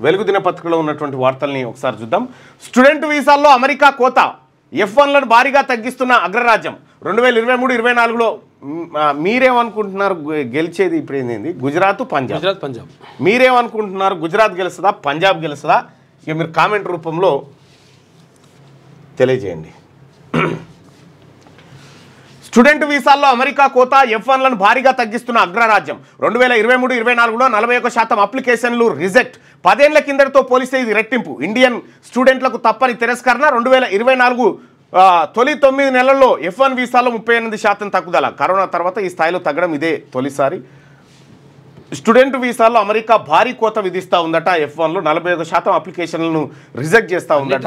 వెలుగు దినపత్రికలో ఉన్నటువంటి వార్తల్ని ఒకసారి చూద్దాం. స్టూడెంట్ వీసాల్లో అమెరికా కోత, F1లను భారీగా తగ్గిస్తున్న అగ్రరాజ్యం. 2023-24లో మీరేమనుకుంటున్నారు గెలిచేది? ఇప్పుడు ఏంది? గుజరాత్ పంజాబ్. మీరేమనుకుంటున్నారు? గుజరాత్ గెలుస్తుందా, పంజాబ్ గెలుస్తుందా? ఇక మీరు కామెంట్ రూపంలో తెలియజేయండి. స్టూడెంట్ వీసాల్లో అమెరికా కోత, F1లను భారీగా తగ్గిస్తున్న అగ్రరాజ్యం. 2023-24లో 41% అప్లికేషన్లు రిజెక్ట్. 10 ఏళ్ల కిందటితో పోలిస్తే ఇది రెట్టింపు. ఇండియన్ స్టూడెంట్లకు తప్పని తిరస్కరణ. 2024 తొలి 9 నెలల్లో F1 వీసాల్లో 38% తగ్గుదల. కరోనా తర్వాత ఈ స్థాయిలో తగ్గడం ఇదే తొలిసారి. స్టూడెంట్ వీసాల్లో అమెరికా భారీ కోత విధిస్తూ ఉందట. F1లో 41% అప్లికేషన్లను రిజెక్ట్ చేస్తూ ఉందట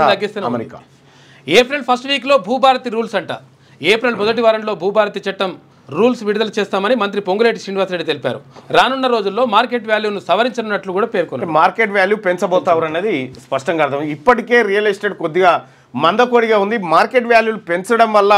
అమెరికా. ఏప్రిల్ ఫస్ట్ వీక్లో భూభారతి రూల్స్ అంట. ఏప్రిల్ మొదటి వారంలో భూభారతి చట్టం రూల్స్ విడుదల చేస్తామని మంత్రి పొంగులేటి శ్రీనివాసరెడ్డి తెలిపారు. రానున్న రోజుల్లో మార్కెట్ వాల్యూను సవరించనున్నట్లు కూడా పేర్కొన్నారు. మార్కెట్ వాల్యూ పెంచబోతారు అన్నది స్పష్టంగా అర్థం. ఇప్పటికే రియల్ ఎస్టేట్ కొద్దిగా మందకొడిగా ఉంది. మార్కెట్ వాల్యూలు పెంచడం వల్ల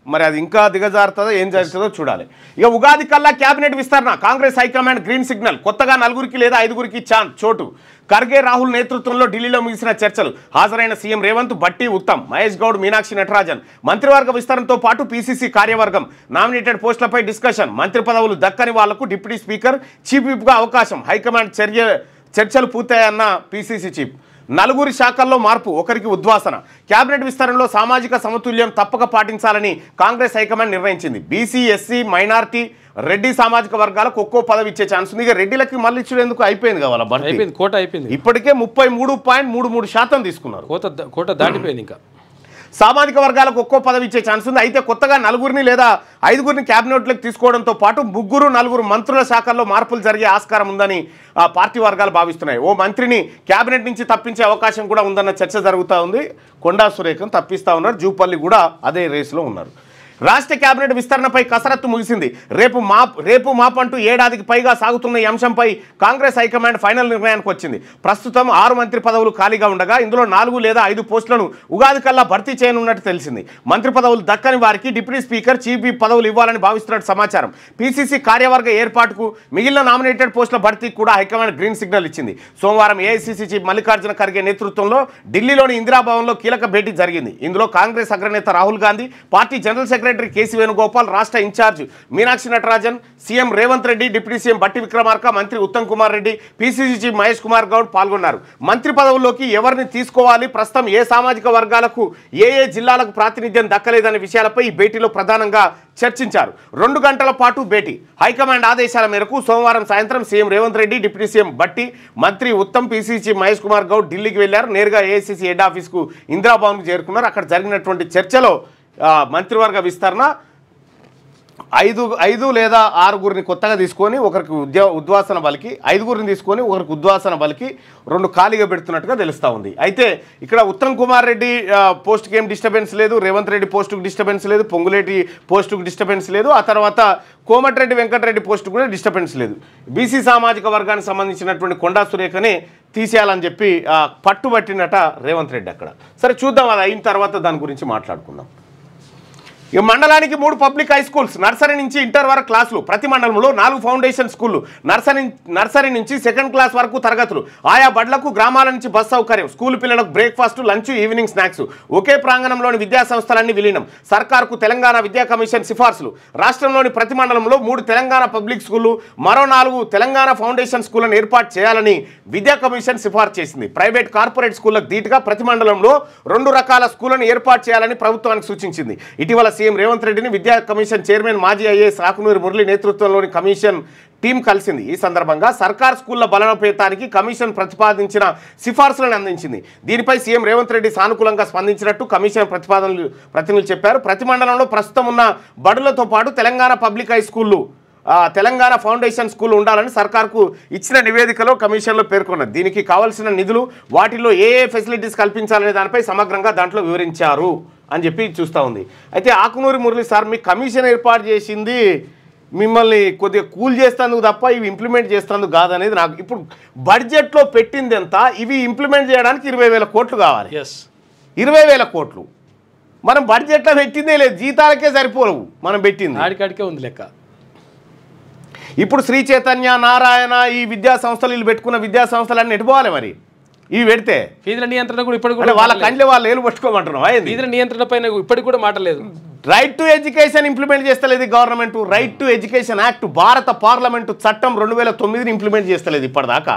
మరి అది ఇంకా దిగజారుతుందో ఏం జరుగుతుందో చూడాలి. ఇక ఉగాది కల్లా క్యాబినెట్ విస్తరణ. Congress high command green signal. కొత్తగా 4 లేదా 5 చోటు. ఖర్గే రాహుల్ నేతృత్వంలో ఢిల్లీలో ముగిసిన చర్చలు. హాజరైన సీఎం రేవంత్, బట్టి, ఉత్తమ్, మహేష్ గౌడ్, మీనాక్షి నటరాజన్. మంత్రివర్గ విస్తరణతో పాటు పీసీసీ కార్యవర్గం, నామినేటెడ్ పోస్టులపై డిస్కషన్. మంత్రి పదవులు దక్కని వాళ్లకు డిప్యూటీ స్పీకర్, చీఫ్ విప్గా అవకాశం. హైకమాండ్ చర్చలు పూర్తయ్యాయన్న పీసీసీ చీఫ్. 4 శాఖల్లో మార్పు, ఒకరికి ఉద్వాసన. క్యాబినెట్ విస్తరణలో సామాజిక సమతుల్యం తప్పక పాటించాలని కాంగ్రెస్ హైకమాండ్ నిర్ణయించింది. బీసీ, ఎస్సీ, మైనార్టీ, రెడ్డి సామాజిక వర్గాలకు ఒక్కో పదవి ఇచ్చే ఛాన్స్ ఉంది. ఇక రెడ్డిలకి మళ్ళీ ఇచ్చేందుకు అయిపోయింది కావాలా? కోట అయిపోయింది. ఇప్పటికే 33.33% తీసుకున్నారు. కోట దాటిపోయింది. ఇంకా సామాజిక వర్గాలకు ఒక్కో పదవి ఇచ్చే ఛాన్స్ ఉంది. అయితే కొత్తగా 4 లేదా 5 క్యాబినెట్లకు తీసుకోవడంతో పాటు 3-4 మంత్రుల శాఖల్లో మార్పులు జరిగే ఆస్కారం ఉందని పార్టీ వర్గాలు భావిస్తున్నాయి. ఓ మంత్రిని క్యాబినెట్ నుంచి తప్పించే అవకాశం కూడా ఉందన్న చర్చ జరుగుతూ ఉంది. కొండా సురేఖను తప్పిస్తూ ఉన్నారు. జూపల్లి కూడా అదే రేసులో ఉన్నారు. రాష్ట్ర కేబినెట్ విస్తరణపై కసరత్తు ముగిసింది. రేపు మాపంటూ ఏడాదికి పైగా సాగుతున్న ఈ అంశంపై కాంగ్రెస్ హైకమాండ్ ఫైనల్ నిర్ణయానికి వచ్చింది. ప్రస్తుతం 6 మంత్రి పదవులు ఖాళీగా ఉండగా ఇందులో 4 లేదా 5 పోస్టులను ఉగాది కల్లా భర్తీ చేయనున్నట్టు తెలిసింది. మంత్రి పదవులు దక్కని వారికి డిప్యూటీ స్పీకర్, చీఫ్ విప్ పదవులు ఇవ్వాలని భావిస్తున్నట్టు సమాచారం. పీసీసీ కార్యవర్గ ఏర్పాటుకు, మిగిలిన నామినేటెడ్ పోస్టుల భర్తీకి కూడా హైకమాండ్ గ్రీన్ సిగ్నల్ ఇచ్చింది. సోమవారం ఏఐసీసీ చీఫ్ మల్లికార్జున ఖర్గే నేతృత్వంలో ఢిల్లీలోని ఇందిరాభవన్లో కీలక భేటీ జరిగింది. ఇందులో కాంగ్రెస్ అగ్రనేత Rahul Gandhi, party general secretary KC Venugopal, రాష్ట్ర incharge Meenakshi Natarajan, CM Revanth Reddy, deputy CM Bhatti Vikramarka, మంత్రి ఉత్తమ్ కుమార్ రెడ్డి, పీసీసీ చీఫ్ మహేష్ కుమార్ గౌడ్ పాల్గొన్నారు. మంత్రి పదవుల్లోకి ఎవరిని తీసుకోవాలి, ప్రస్తుతం ఏ సామాజిక వర్గాలకు, ఏ జిల్లాలకు ప్రాతినిధ్యం దక్కలేదనే విషయాలపై ఈ భేటీలో ప్రధానంగా చర్చించారు. 2 గంటల పాటు భేటీ. హైకమాండ్ ఆదేశాల మేరకు సోమవారం సాయంత్రం CM Revanth Reddy, deputy CM బట్టి, మంత్రి ఉత్తమ్, పీసీసీ చీఫ్ మహేష్ కుమార్ గౌడ్ ఢిల్లీకి వెళ్లారు. నేరుగా ఏఐసీసీ హెడ్ ఆఫీస్కు ఇందిరాభవన్కు చేరుకున్నారు. అక్కడ జరిగినటువంటి చర్చలో మంత్రివర్గ విస్తరణ 5 లేదా 6 కొత్తగా తీసుకొని ఒకరికి ఉద్వాసన బలికి, 5 తీసుకొని ఒకరికి ఉద్వాసన బలికి 2 ఖాళీగా పెడుతున్నట్టుగా తెలుస్తూ ఉంది. అయితే ఇక్కడ ఉత్తమ్ కుమార్ రెడ్డి పోస్ట్కి ఏం డిస్టర్బెన్స్ లేదు, రేవంత్ రెడ్డి పోస్టుకు డిస్టర్బెన్స్ లేదు, పొంగులేటి పోస్టుకు డిస్టర్బెన్స్ లేదు, ఆ తర్వాత కోమటిరెడ్డి వెంకటరెడ్డి పోస్టుకు కూడా డిస్టర్బెన్స్ లేదు. బీసీ సామాజిక వర్గానికి సంబంధించినటువంటి కొండా సురేఖనే తీసేయాలని చెప్పి పట్టుబట్టినట రేవంత్ రెడ్డి అక్కడ. సరే చూద్దాం, అది అయిన తర్వాత దాని గురించి మాట్లాడుకుందాం. ఈ మండలానికి 3 పబ్లిక్ హై స్కూల్స్, నర్సరీ నుంచి ఇంటర్ వరకు క్లాసులు. ప్రతి మండలంలో 4 ఫౌండేషన్ స్కూళ్లు, నర్సరీ నుంచి 2nd క్లాస్ వరకు తరగతులు. ఆయా బడ్లకు గ్రామాల నుంచి బస్ సౌకర్యం. స్కూల్ పిల్లలకు బ్రేక్ఫాస్ట్, లంచ్, ఈవినింగ్ స్నాక్స్. ఒకే ప్రాంగణంలోని విద్యా సంస్థలన్నీ విలీనం. సర్కార్కు తెలంగాణ విద్యా కమిషన్ సిఫార్సులు. రాష్ట్రంలోని ప్రతి మండలంలో 3 తెలంగాణ పబ్లిక్ స్కూళ్లు, మరో 4 తెలంగాణ ఫౌండేషన్ స్కూళ్లను ఏర్పాటు చేయాలని విద్యా కమిషన్ సిఫార్సు చేసింది. ప్రైవేట్, కార్పొరేట్ స్కూళ్లకు ధీటుగా ప్రతి మండలంలో 2 రకాల స్కూళ్లను ఏర్పాటు చేయాలని ప్రభుత్వానికి సూచించింది. ఇటీవల సీఎం రేవంత్ రెడ్డిని విద్యా కమిషన్ చైర్మన్, మాజీ ఐఏఎస్ ఆకునూరి మురళి నేతృత్వంలోని కమిషన్ టీం కలిసింది. ఈ సందర్భంగా సర్కార్ స్కూళ్ల బలోపేతానికి కమిషన్ ప్రతిపాదించిన సిఫార్సులను అందించింది. దీనిపై సీఎం రేవంత్ రెడ్డి సానుకూలంగా స్పందించినట్టు కమిషన్ ప్రతినిధులు చెప్పారు. ప్రతి మండలంలో ప్రస్తుతం ఉన్న బడులతో పాటు తెలంగాణ పబ్లిక్ హై స్కూళ్లు, తెలంగాణ ఫౌండేషన్ స్కూల్ ఉండాలని సర్కార్కు ఇచ్చిన నివేదికలో కమిషన్లో పేర్కొన్నది. దీనికి కావాల్సిన నిధులు, వాటిలో ఏ ఫెసిలిటీస్ కల్పించాలనే దానిపై సమగ్రంగా దాంట్లో వివరించారు అని చెప్పి చూస్తూ ఉంది. అయితే ఆకునూరి మురళి సార్, మీ కమిషన్ ఏర్పాటు చేసింది మిమ్మల్ని కొద్దిగా కూల్ చేస్తేందుకు తప్ప ఇవి ఇంప్లిమెంట్ చేస్తేందుకు కాదనేది నాకు. ఇప్పుడు బడ్జెట్లో పెట్టింది ఎంత, ఇవి ఇంప్లిమెంట్ చేయడానికి 20,000 కోట్లు కావాలి. 20,000 కోట్లు మనం బడ్జెట్లో పెట్టిందే లేదు, జీతాలకే సరిపోవు మనం పెట్టింది, ఆడికాడికే ఉంది లెక్క. ఇప్పుడు శ్రీ చైతన్య, నారాయణ, ఈ విద్యా సంస్థలు, వీళ్ళు పెట్టుకున్న విద్యా సంస్థలన్నీ ఎటుపోవాలి మరి? ఇవి పెడితే ఫీజుల నియంత్రణ కూడా ఇప్పటికి అంటే వాళ్ళ కండ్లు వాళ్ళు ఏలు పట్టుకోమంటున్నాం ఫీజుల నియంత్రణ పైన ఇప్పటికి కూడా మాటలేదు. రైట్ టు ఎడ్యుకేషన్ ఇంప్లిమెంట్ చేస్తలేదు government. Right to education act భారత పార్లమెంటు చట్టం 2009 ఇంప్లిమెంట్ చేస్తలేదు ఇప్పటిదాకా.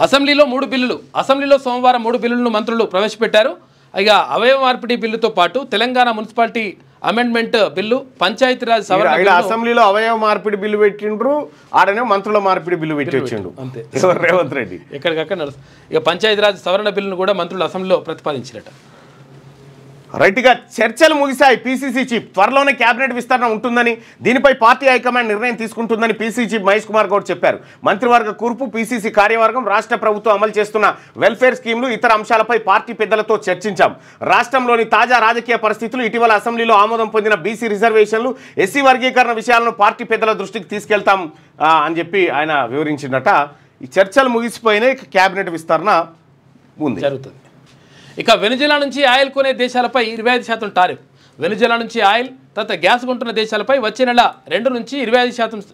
అసెంబ్లీలో 3 బిల్లులు. అసెంబ్లీలో సోమవారం 3 బిల్లులను మంత్రులు ప్రవేశపెట్టారు. ఇక అవయవ మార్పిడి బిల్లుతో పాటు Telangana municipality amendment bill, Panchayati Raj సవరణ. అసెంబ్లీలో అవయవ మార్పిడి బిల్లు పెట్టిండ్రు, ఆడనే మంత్రుల మార్పిడి బిల్లు పెట్టి వచ్చిండు అంతే రేవంత్ రెడ్డి. ఎక్కడికక్కడ నడుస్తుంది. ఇక పంచాయతీరాజ్ సవరణ బిల్లును కూడా మంత్రులు అసెంబ్లీలో ప్రతిపాదించినట్ట. రైట్గా చర్చలు ముగిశాయి. పీసీసీ చీఫ్ త్వరలోనే కేబినెట్ విస్తరణ ఉంటుందని, దీనిపై పార్టీ హైకమాండ్ నిర్ణయం తీసుకుంటుందని పీసీసీ చీఫ్ మహేష్ కుమార్ గౌడ్ చెప్పారు. మంత్రివర్గ కూర్పు, పీసీసీ కార్యవర్గం, రాష్ట్ర ప్రభుత్వం అమలు చేస్తున్న వెల్ఫేర్ స్కీమ్లు, ఇతర అంశాలపై పార్టీ పెద్దలతో చర్చించాం. రాష్ట్రంలోని తాజా రాజకీయ పరిస్థితులు, ఇటీవల అసెంబ్లీలో ఆమోదం పొందిన బీసీ రిజర్వేషన్లు, ఎస్సీ వర్గీకరణ విషయాలను పార్టీ పెద్దల దృష్టికి తీసుకెళ్తాం అని చెప్పి ఆయన వివరించిందట. ఈ చర్చలు ముగిసిపోయినాయి, కేబినెట్ విస్తరణ ఉంది జరుగుతుంది. ఇక వెనుజులా నుంచి ఆయిల్ కొనే దేశాలపై 25% టారిఫ్. వెనుజులా నుంచి ఆయిల్ తర్వాత గ్యాస్ కొంటున్న దేశాలపై వచ్చే నెల 2 నుంచి 25%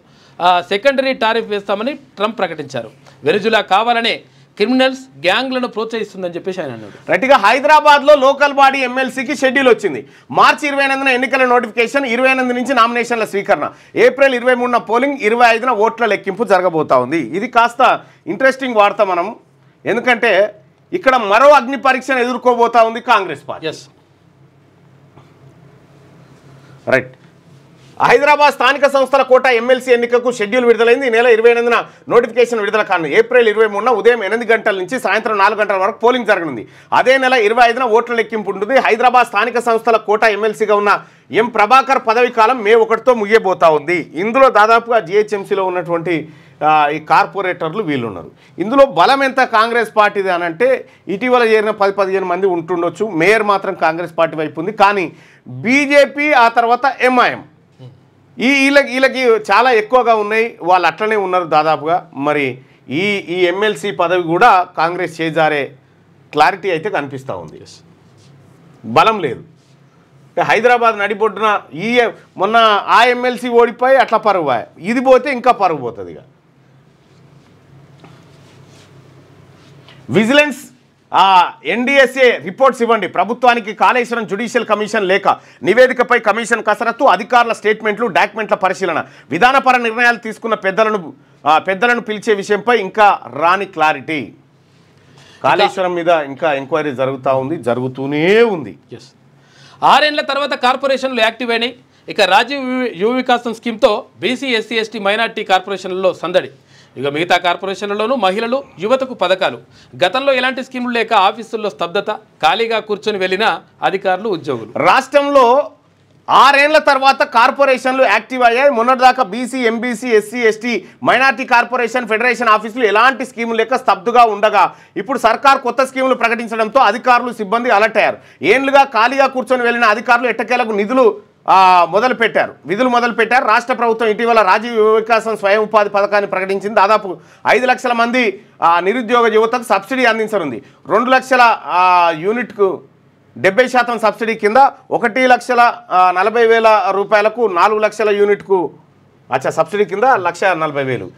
సెకండరీ టారిఫ్ వేస్తామని ట్రంప్ ప్రకటించారు. వెనుజులా కావాలనే క్రిమినల్స్ గ్యాంగ్లను ప్రోత్సహిస్తుందని చెప్పేసి ఆయన అన్నాడు. రైట్గా హైదరాబాద్లో లోకల్ బాడీ ఎమ్మెల్సీకి షెడ్యూల్ వచ్చింది. మార్చి 28న ఎన్నికల నోటిఫికేషన్, 28 నుంచి నామినేషన్ల స్వీకరణ, ఏప్రిల్ 23న పోలింగ్, 25న ఓట్ల లెక్కింపు జరగబోతా ఉంది. ఇది కాస్త ఇంట్రెస్టింగ్ వార్త మనం, ఎందుకంటే ఇక్కడ మరో అగ్ని పరీక్షను ఎదుర్కోబోతా ఉంది కాంగ్రెస్ పార్టీ. రైట్. హైదరాబాద్ స్థానిక సంస్థల కోటా ఎమ్మెల్సీ ఎన్నికకు షెడ్యూల్ విడుదలైంది. ఈ నెల 28న నోటిఫికేషన్ విడుదల కానుంది. ఏప్రిల్ 23న ఉదయం 8 గంటల నుంచి సాయంత్రం 4 గంటల వరకు పోలింగ్ జరగనుంది. అదే నెల 25న ఓట్ల లెక్కింపు ఉంటుంది. హైదరాబాద్ స్థానిక సంస్థల కోటా ఎమ్మెల్సీగా ఉన్న ఎం ప్రభాకర్ పదవి కాలం మే 1తో ముగియబోతా ఉంది. ఇందులో దాదాపుగా జిహెచ్ఎంసీలో ఉన్నటువంటి ఈ కార్పొరేటర్లు వీళ్ళున్నారు. ఇందులో బలం ఎంత కాంగ్రెస్ పార్టీది అని అంటే, ఇటీవల చేరిన 10-15 మంది ఉంటుండొచ్చు. మేయర్ మాత్రం కాంగ్రెస్ పార్టీ వైపు ఉంది. కానీ బీజేపీ, ఆ తర్వాత ఎంఐఎం, వీళ్ళకి చాలా ఎక్కువగా ఉన్నాయి. వాళ్ళు అట్లనే ఉన్నారు దాదాపుగా. మరి ఈ ఎమ్మెల్సీ పదవి కూడా కాంగ్రెస్ చేజారే క్లారిటీ అయితే కనిపిస్తూ ఉంది. బలం లేదు. హైదరాబాద్ నడిబొడ్డున మొన్న ఆ ఎమ్మెల్సీ ఓడిపోయి అట్లా పరుగు, ఇది పోతే ఇంకా పరుగు పోతుంది. ఇక విజిలెన్స్ ఎన్డీఎస్ఏ రిపోర్ట్స్ ఇవ్వండి. ప్రభుత్వానికి కాళేశ్వరం జ్యుడిషియల్ కమిషన్ లేఖ, నివేదికపై కమిషన్ కసరత్తు, అధికారుల స్టేట్మెంట్లు, డాక్యుమెంట్ల పరిశీలన, విధానపర నిర్ణయాలు తీసుకున్న పెద్దలను పిలిచే విషయంపై ఇంకా రాని క్లారిటీ. కాళేశ్వరం మీద ఇంకా ఎంక్వైరీ జరుగుతూనే ఉంది. 6 ఏళ్ల తర్వాత కార్పొరేషన్లు యాక్టివ్ అయినాయి. ఇక రాజీవ్ యువ వికాసం స్కీమ్తో బీసీ, ఎస్సీ, ఎస్టీ, మైనార్టీ కార్పొరేషన్లలో సందడి. ఇక మిగతా కార్పొరేషన్లలోనూ మహిళలు, యువతకు పథకాలు. గతంలో ఎలాంటి స్కీములు లేక ఆఫీసుల్లో స్తబ్దత, ఖాళీగా కూర్చొని వెళ్ళిన అధికారులు, ఉద్యోగులు. రాష్ట్రంలో 6 ఏళ్ల తర్వాత కార్పొరేషన్లు యాక్టివ్ అయ్యాయి. మొన్నటిదాకా BC, MBC, SC, ST, minority corporation, federation ఆఫీసులు ఎలాంటి స్కీములు లేక స్తబ్దుగా ఉండగా, ఇప్పుడు సర్కార్ కొత్త స్కీములు ప్రకటించడంతో అధికారులు, సిబ్బంది అలర్ట్ అయ్యారు. ఏళ్లుగా ఖాళీగా కూర్చొని వెళ్ళిన అధికారులు ఎట్టకేలకు విధులు మొదలుపెట్టారు. రాష్ట్ర ప్రభుత్వం ఇటీవల రాజీవ్ యువ వికాసం స్వయం ఉపాధి పథకాన్ని ప్రకటించింది. దాదాపు 5 లక్షల మంది నిరుద్యోగ యువతకు సబ్సిడీ అందించనుంది. 2 లక్షల యూనిట్కు 70% సబ్సిడీ కింద 1,40,000 రూపాయలకు 4 లక్షల యూనిట్కు సబ్సిడీ కింద 1,40,000,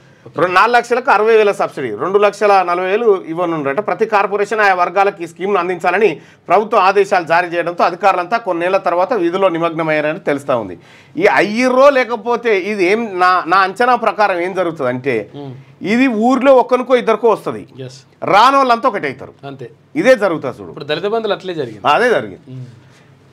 4 లక్షలకు 60,000 సబ్సిడీ, 2,40,000 ఇవ్వనుండట. ప్రతి కార్పొరేషన్ ఆయా వర్గాలకు ఈ స్కీమ్ను అందించాలని ప్రభుత్వం ఆదేశాలు జారీ చేయడంతో అధికారులంతా కొన్నేళ్ల తర్వాత విధుల్లో నిమగ్నమయ్యారని తెలుస్తూ ఉంది. ఈ అయ్యిర్రో లేకపోతే ఇది ఏం నా అంచనా ప్రకారం ఏం జరుగుతుంది అంటే, ఇది ఊర్లో ఒక్కరికో ఇద్దరికో వస్తుంది, రాని వాళ్ళంతా ఒకటి అవుతారు. అంతే, ఇదే జరుగుతుంది. చూడు, ఇప్పుడు దళిత బంధువులు అట్లే జరిగింది. అదే జరిగింది.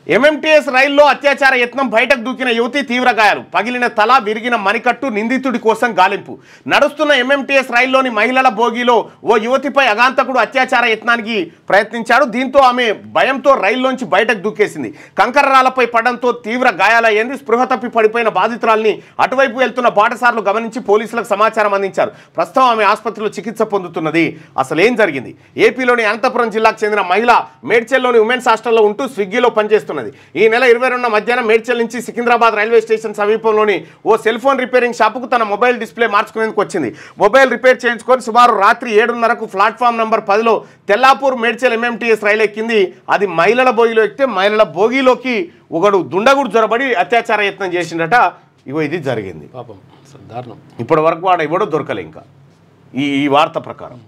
ఎంఎంటీఎస్ రైల్లో అత్యాచార యత్నం, బయటకు దూకిన యువతి తీవ్ర గాయాలు, పగిలిన తల, విరిగిన మణికట్టు, నిందితుడి కోసం గాలింపు. నడుస్తున్న ఎంఎంటీఎస్ రైల్లోని మహిళల బోగిలో ఓ యువతిపై అగాంతకుడు అత్యాచార యత్నానికి ప్రయత్నించాడు. దీంతో ఆమె భయంతో రైల్లోంచి బయటకు దూకేసింది. కంకర్రాలపై పడడంతో తీవ్ర గాయాలయ్యింది. స్పృహ తప్పి పడిపోయిన బాధితురాల్ని అటువైపు వెళ్తున్న బాటసార్లు గమనించి పోలీసులకు సమాచారం అందించారు. ప్రస్తుతం ఆమె ఆసుపత్రిలో చికిత్స పొందుతున్నది. అసలు ఏం జరిగింది? ఏపీలోని అనంతపురం జిల్లాకు చెందిన మహిళ మేడ్చల్లోని ఉమెన్స్ హాస్టల్లో ఉంటూ స్విగ్గీలో పనిచేస్తున్నది. ఈ నెల 22న మధ్యాహ్నం మేడ్చల్ నుంచి సికింద్రాబాద్ రైల్వే స్టేషన్ సమీపంలోని ఓ సెల్ ఫోన్ రిపేరింగ్ షాపుకు తన మొబైల్ డిస్ప్లే మార్చుకునేందుకు వచ్చింది. మొబైల్ రిపేర్ చేయించుకొని సుమారు రాత్రి 7:30కు ప్లాట్ఫామ్ నంబర్ 10లో తెల్లాపూర్ మేడ్చల్ ఎంఎంటీఎస్ రైలు ఎక్కింది. అది మహిళల బోగిలో ఎక్కితే మహిళల బోగిలోకి ఒకడు దుండగుడు జొరబడి అత్యాచార యత్నం చేసిండట. ఇగో ఇది జరిగింది. పాపం దారుణం. ఇప్పటి వరకు వాడు ఎవడో దొరకలే ఇంకా ఈ వార్త ప్రకారం.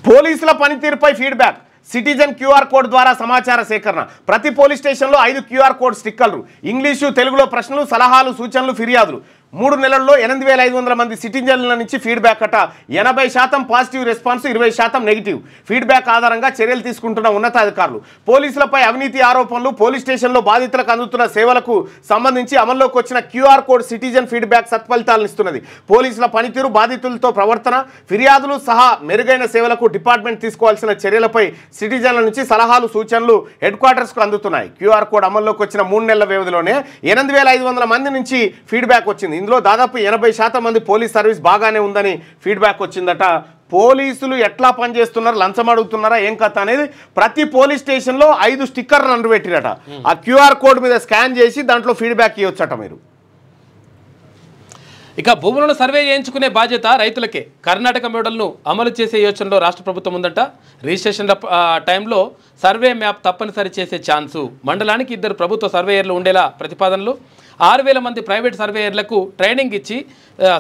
పోలీసుల పనితీరుపై ఫీడ్బ్యాక్, సిటిజన్ క్యూఆర్ కోడ్ ద్వారా సమాచార సేకరణ. ప్రతి పోలీస్ స్టేషన్లో 5 క్యూఆర్ కోడ్ స్టిక్కర్లు, ఇంగ్లీషు తెలుగులో ప్రశ్నలు, సలహాలు, సూచనలు, ఫిర్యాదులు. 3 నెలల్లో 8500 మంది సిటిజన్ల నుంచి ఫీడ్బ్యాక్ అట. 80% పాజిటివ్ రెస్పాన్స్, 20% నెగిటివ్. ఫీడ్బ్యాక్ ఆధారంగా చర్యలు తీసుకుంటున్న ఉన్నతాధికారులు. పోలీసులపై అవినీతి ఆరోపణలు, పోలీస్ స్టేషన్లో బాధితులకు అందుతున్న సేవలకు సంబంధించి అమల్లోకి వచ్చిన క్యూఆర్ కోడ్ సిటిజన్ ఫీడ్బ్యాక్ సత్ఫలితాలను ఇస్తున్నది. పోలీసుల పనితీరు, బాధితులతో ప్రవర్తన, ఫిర్యాదులు సహా మెరుగైన సేవలకు డిపార్ట్మెంట్ తీసుకోవాల్సిన చర్యలపై సిటిజన్ల నుంచి సలహాలు, సూచనలు హెడ్ క్వార్టర్స్కు అందుతున్నాయి. క్యూఆర్ కోడ్ అమల్లోకి వచ్చిన 3 నెలల వ్యవధిలోనే 8500 మంది నుంచి ఫీడ్బ్యాక్ వచ్చింది. ఇందులో దాదాపు 80% మంది పోలీస్ సర్వీస్ బాగానే ఉందని ఫీడ్బ్యాక్ వచ్చిందట. పోలీసులు ఎట్లా పనిచేస్తున్నారు, లంచం అడుగుతున్నారా ఏం కథ అనేది ప్రతి పోలీస్ స్టేషన్లో 5 స్టిక్కర్లు అంటుపెట్టిరట. ఆ క్యూఆర్ కోడ్ మీద స్కాన్ చేసి దాంట్లో ఫీడ్బ్యాక్ ఇవ్వచ్చట మీరు. ఇక భూములను సర్వే చేయించుకునే బాధ్యత రైతులకే. కర్ణాటక మోడల్ను అమలు చేసే యోచనలో రాష్ట్ర ప్రభుత్వం ఉందంట. రిజిస్ట్రేషన్ టైంలో సర్వే మ్యాప్ తప్పనిసరి చేసే ఛాన్సు. మండలానికి 2 ప్రభుత్వ సర్వేయర్లు ఉండేలా ప్రతిపాదనలు. 6000 మంది ప్రైవేట్ సర్వేయర్లకు ట్రైనింగ్ ఇచ్చి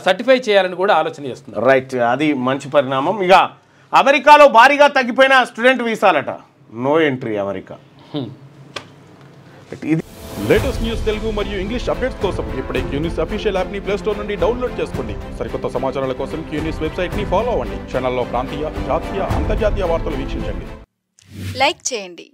సర్టిఫై చేయాలని కూడా ఆలోచన చేస్తున్నారు. రైట్, అది మంచి పరిణామం. ఇక అమెరికాలో భారీగా తగ్గిపోయిన స్టూడెంట్ వీసాలట. No entry America. ఇది లేటెస్ట్ న్యూస్ తెలుగు మరియు ఇంగ్లీష్ అప్డేట్స్ కోసం ఇప్పుడే క్యూన్యూస్ అఫీషియల్ యాప్ ని ప్లే స్టోర్ నుండి డౌన్లోడ్ చేసుకోండి. సరికొత్త సమాచారాల కోసం క్యూన్యూస్ వెబ్సైట్ ని ఫాలో అవ్వండి. ఛానల్లో ప్రాంతీయ, జాతీయ, అంతర్జాతీయ వార్తలు వీక్షించండి. లైక్ చేయండి.